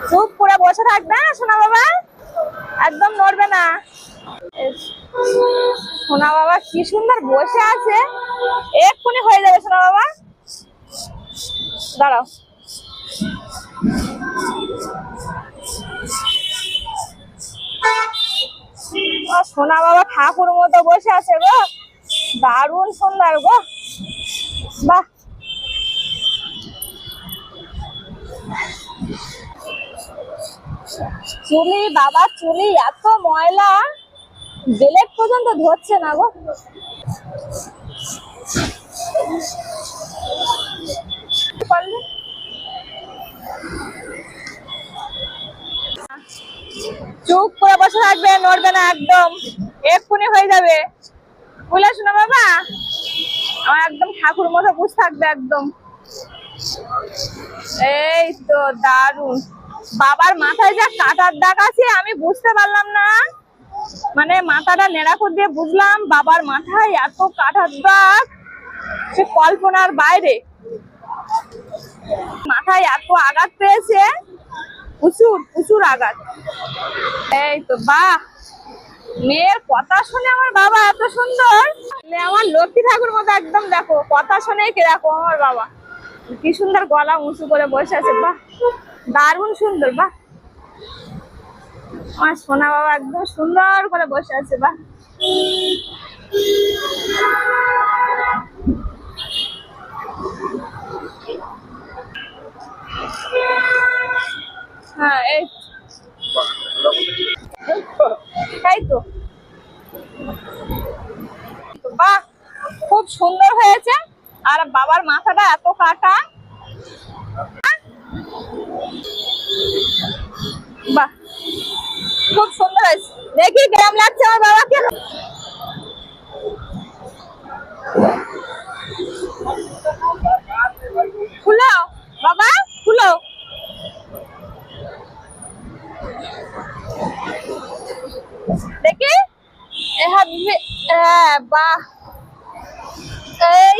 চুপ করে বসে থাকবে সোনা বাবা, একদম নড়বে না। সোনা বাবা কি সুন্দর বসে আছে, এক্ষুনি হয়ে যাবে সোনা বাবা, দাঁড়াও। সোনা বাবা ঠাকুর মতো বসে আছে গো, দারুণ সুন্দর গো, বাহ। চুলি বাবা, চুলি এত ময়লা, বেলেট পর্যন্ত ধরছে না গো। চুপ করে বসে থাকবে, নড়বে না একদম, এক্ষুনি হয়ে যাবে। বুঝলে শোনা বাবা, আমার একদম ঠাকুর মতো বসে থাকবে একদম। এই তো দারুন। বাবার মাথায় যা কাটার দাগ আছে আমি বুঝতে পারলাম না, মানে মাথাটা নেড়াকুর দিয়ে বুঝলাম বাবার মাথায় এত কাটার দাগ, সে কল্পনার বাইরে। মাথায় এত আঘাত পেয়েছে, প্রচুর প্রচুর আঘাত। এই তো বাহ, মেয়ের কথা শুনে আমার বাবা এত সুন্দর, আমার লক্ষ্মী ঠাকুর মতো একদম। দেখো কথা শুনে কিরকম আমার বাবা, কি সুন্দর গলা উঁচু করে বসে আছে, বাহ দারুণ সুন্দর। বাহ, আমার সোনা বাবা একদম সুন্দর করে বসে আছে, বাহ। হ্যাঁ এই তাই তো, বাহ খুব সুন্দর হয়েছে। আর বাবার মাথাটা এত কাটা, বাহ খুব সুন্দর হয়েছে। দেখি কেমন লাগছে আমার বাবাকে। খুলো বাবা, খুলো। দেখি বাহ, এই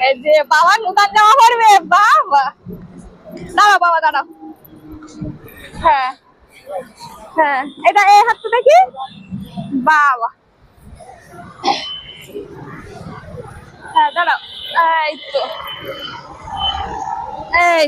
এই যে বাবা নতুন জামা পরবে, বাবা দাঁড়াও বাবা দাঁড়াও। হ্যাঁ হ্যাঁ, এটা এই হাতটা দেখি, বাবা হ্যাঁ দাঁড়াও। এই তো এই